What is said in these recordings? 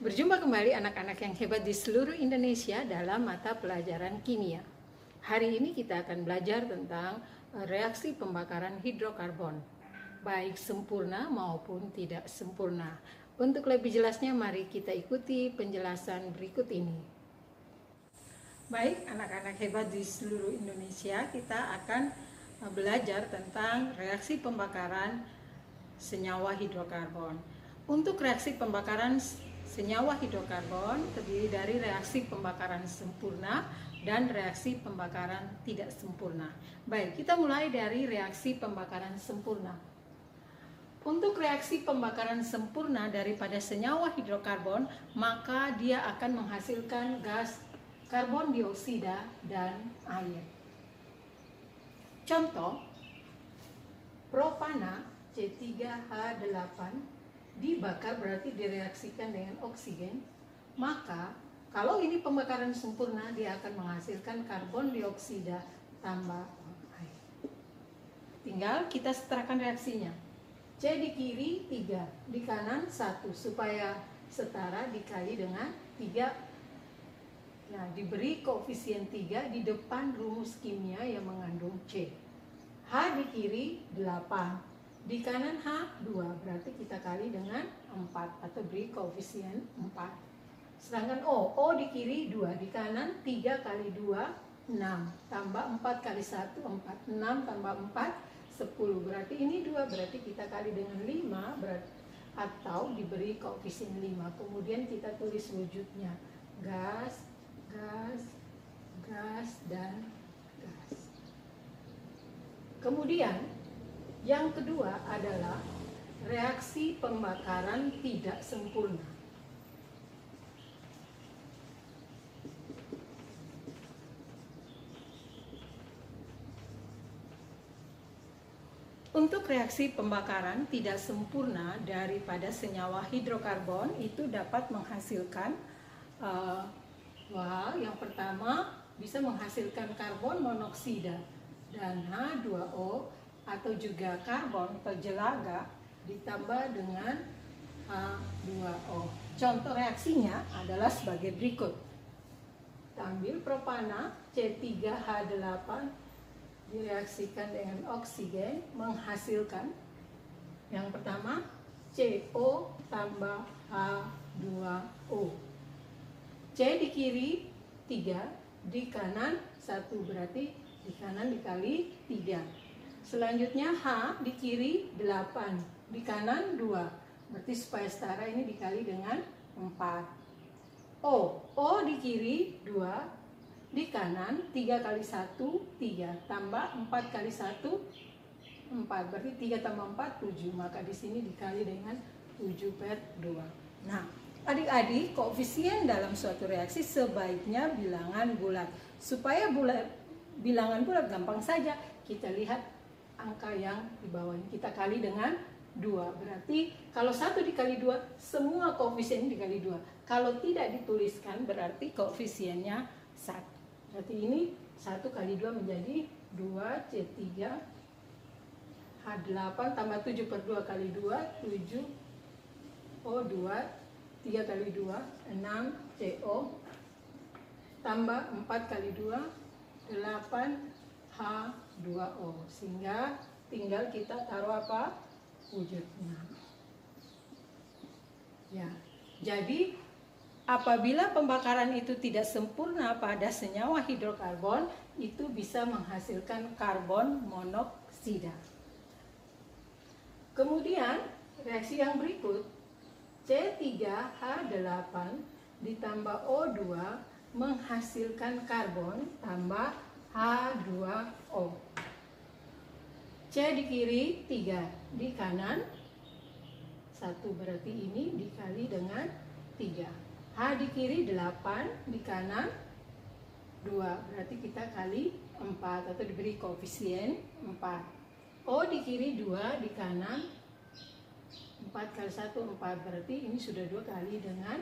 Berjumpa kembali anak-anak yang hebat di seluruh Indonesia dalam mata pelajaran kimia. Hari ini kita akan belajar tentang reaksi pembakaran hidrokarbon, baik sempurna maupun tidak sempurna. Untuk lebih jelasnya, mari kita ikuti penjelasan berikut ini. Baik, anak-anak hebat di seluruh Indonesia, kita akan belajar tentang reaksi pembakaran senyawa hidrokarbon. Untuk reaksi pembakaran senyawa hidrokarbon terdiri dari reaksi pembakaran sempurna dan reaksi pembakaran tidak sempurna. Baik, kita mulai dari reaksi pembakaran sempurna. Untuk reaksi pembakaran sempurna daripada senyawa hidrokarbon, maka dia akan menghasilkan gas karbon dioksida dan air. Contoh, propana C3H8 dibakar berarti direaksikan dengan oksigen, maka kalau ini pembakaran sempurna dia akan menghasilkan karbon dioksida tambah air. Tinggal kita setarakan reaksinya. C di kiri 3, di kanan 1, supaya setara dikali dengan 3. Nah, diberi koefisien 3 di depan rumus kimia yang mengandung C. H di kiri 8, di kanan H 2, berarti kita kali dengan 4 atau beri koefisien 4. Sedangkan O di kiri 2, di kanan 3 kali 2 6, tambah 4 kali 1 4, 6 tambah 4 10, berarti ini 2, berarti kita kali dengan 5 berarti, atau diberi koefisien 5. Kemudian kita tulis wujudnya, gas, gas, gas, dan gas. Kemudian yang kedua adalah reaksi pembakaran tidak sempurna. Untuk reaksi pembakaran tidak sempurna daripada senyawa hidrokarbon itu dapat menghasilkan yang pertama bisa menghasilkan karbon monoksida dan H2O, atau juga karbon atau jelaga ditambah dengan H2O. Contoh reaksinya adalah sebagai berikut. Ambil propana C3H8 direaksikan dengan oksigen menghasilkan yang pertama CO tambah H2O. C di kiri 3, di kanan 1, berarti di kanan dikali 3. Selanjutnya H di kiri 8, di kanan 2, berarti supaya setara ini dikali dengan 4. O di kiri 2, di kanan 3 kali 1 3, tambah 4 kali 1 4, berarti 3 tambah 4 7, maka di sini dikali dengan 7/2. Nah, adik-adik, koefisien dalam suatu reaksi sebaiknya bilangan bulat. Supaya bilangan bulat gampang saja, kita lihat angka yang di bawahnya, kita kali dengan 2. Berarti kalau 1 dikali 2, semua koefisien dikali 2. Kalau tidak dituliskan berarti koefisiennya 1. Berarti ini 1 kali 2 menjadi 2 C3 H8 tambah 7/2 kali 2 7 O2, 3 kali 2 6 CO tambah 4 kali 2 8 H2O, sehingga tinggal kita taruh apa? Wujudnya. Ya. Jadi apabila pembakaran itu tidak sempurna pada senyawa hidrokarbon, itu bisa menghasilkan karbon monoksida. Kemudian reaksi yang berikut, C3H8 ditambah O2 menghasilkan karbon tambah H2O. C di kiri 3, di kanan 1, berarti ini dikali dengan 3. H di kiri 8, di kanan 2, berarti kita kali 4 atau diberi koefisien 4. O di kiri 2, di kanan 4 kali 1 4, berarti ini sudah 2 kali dengan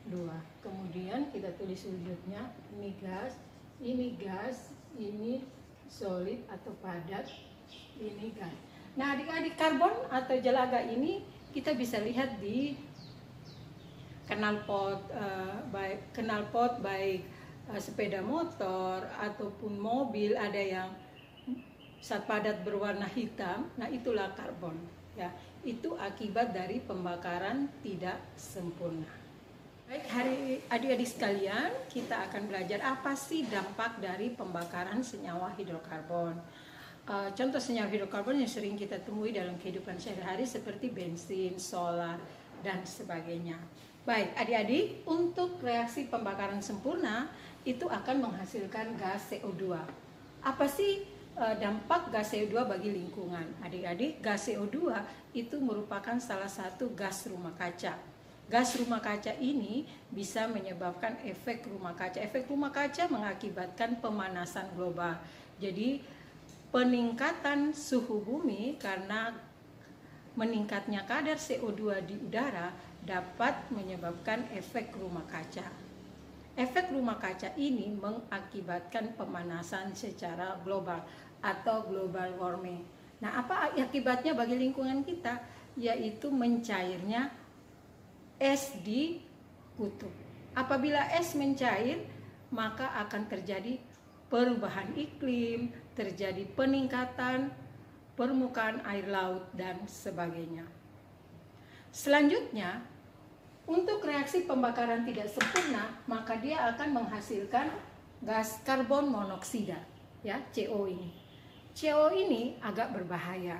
2. Kemudian kita tulis wujudnya, ini gas, ini solid atau padat, ini gas. Nah, adik-adik, karbon atau jelaga ini kita bisa lihat di knalpot baik sepeda motor ataupun mobil, ada yang zat padat berwarna hitam. Nah, itulah karbon ya. Itu akibat dari pembakaran tidak sempurna. Baik, hari adik-adik sekalian, kita akan belajar apa sih dampak dari pembakaran senyawa hidrokarbon. Contoh senyawa hidrokarbon yang sering kita temui dalam kehidupan sehari-hari seperti bensin, solar, dan sebagainya. Baik, adik-adik, untuk reaksi pembakaran sempurna itu akan menghasilkan gas CO2. Apa sih dampak gas CO2 bagi lingkungan? Adik-adik, gas CO2 itu merupakan salah satu gas rumah kaca. Gas rumah kaca ini bisa menyebabkan efek rumah kaca. Efek rumah kaca mengakibatkan pemanasan global. Jadi peningkatan suhu bumi karena meningkatnya kadar CO2 di udara dapat menyebabkan efek rumah kaca. Efek rumah kaca ini mengakibatkan pemanasan secara global atau global warming. Nah, apa akibatnya bagi lingkungan kita? Yaitu mencairnya es di kutub. Apabila es mencair, maka akan terjadi perubahan iklim, terjadi peningkatan permukaan air laut, dan sebagainya. Selanjutnya, untuk reaksi pembakaran tidak sempurna, maka dia akan menghasilkan gas karbon monoksida, ya, CO ini. CO ini agak berbahaya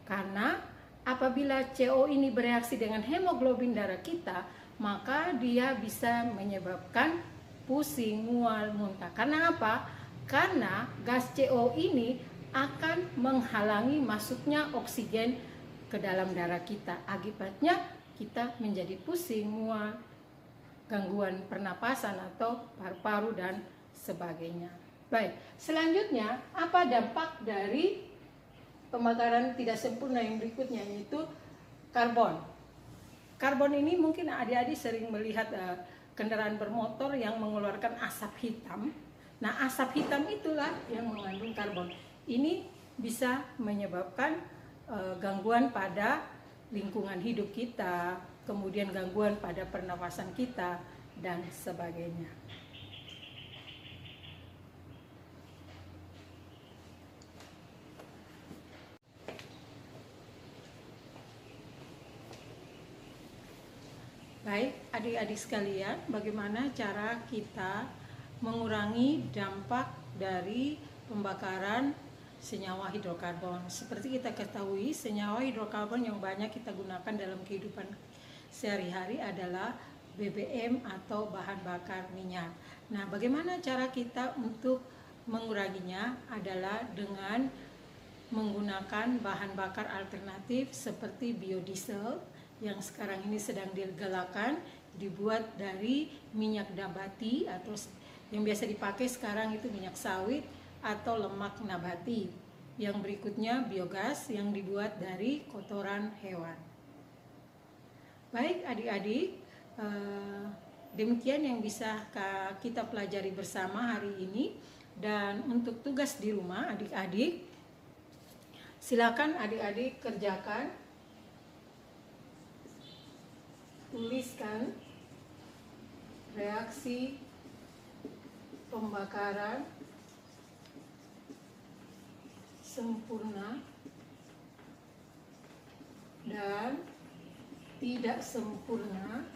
karena apabila CO ini bereaksi dengan hemoglobin darah kita, maka dia bisa menyebabkan pusing, mual, muntah. Karena apa? Karena gas CO ini akan menghalangi masuknya oksigen ke dalam darah kita. Akibatnya kita menjadi pusing, mual, gangguan pernapasan atau paru-paru, dan sebagainya. Baik, selanjutnya apa dampak dari pembakaran tidak sempurna yang berikutnya, yaitu karbon. Karbon ini mungkin adik-adik sering melihat kendaraan bermotor yang mengeluarkan asap hitam. Nah, asap hitam itulah yang mengandung karbon. Ini bisa menyebabkan gangguan pada lingkungan hidup kita, kemudian gangguan pada pernafasan kita, dan sebagainya. Baik, adik-adik sekalian, bagaimana cara kita mengurangi dampak dari pembakaran senyawa hidrokarbon? Seperti kita ketahui, senyawa hidrokarbon yang banyak kita gunakan dalam kehidupan sehari-hari adalah BBM atau bahan bakar minyak. Nah, bagaimana cara kita untuk menguranginya? Adalah dengan menggunakan bahan bakar alternatif seperti biodiesel yang sekarang ini sedang digalakkan, dibuat dari minyak nabati atau yang biasa dipakai sekarang itu minyak sawit atau lemak nabati. Yang berikutnya biogas yang dibuat dari kotoran hewan. Baik adik-adik, demikian yang bisa kita pelajari bersama hari ini. Dan untuk tugas di rumah adik-adik, silakan adik-adik kerjakan, tuliskan reaksi pembakaran sempurna dan tidak sempurna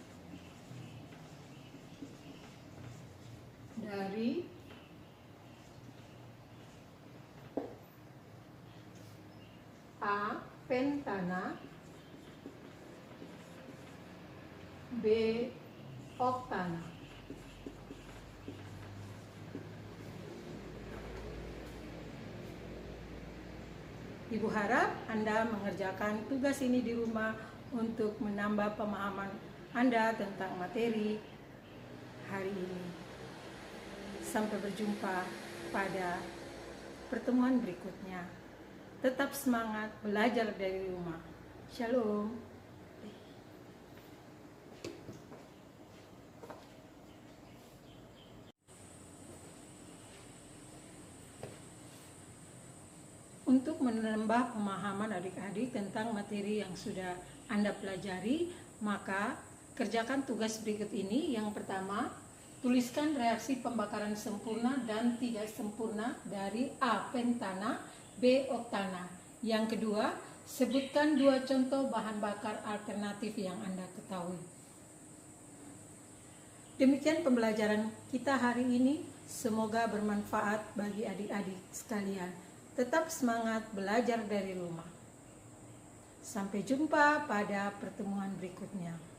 dari A. Pentana, B. Oktana. Ibu harap Anda mengerjakan tugas ini di rumah untuk menambah pemahaman Anda tentang materi hari ini. Sampai berjumpa pada pertemuan berikutnya. Tetap semangat belajar dari rumah. Shalom. Untuk menambah pemahaman adik-adik tentang materi yang sudah Anda pelajari, maka Kerjakan tugas berikut ini. Yang pertama, tuliskan reaksi pembakaran sempurna dan tidak sempurna dari A. Pentana, B. Oktana. Yang kedua, sebutkan 2 contoh bahan bakar alternatif yang Anda ketahui. Demikian pembelajaran kita hari ini. Semoga bermanfaat bagi adik-adik sekalian. Tetap semangat belajar dari rumah. Sampai jumpa pada pertemuan berikutnya.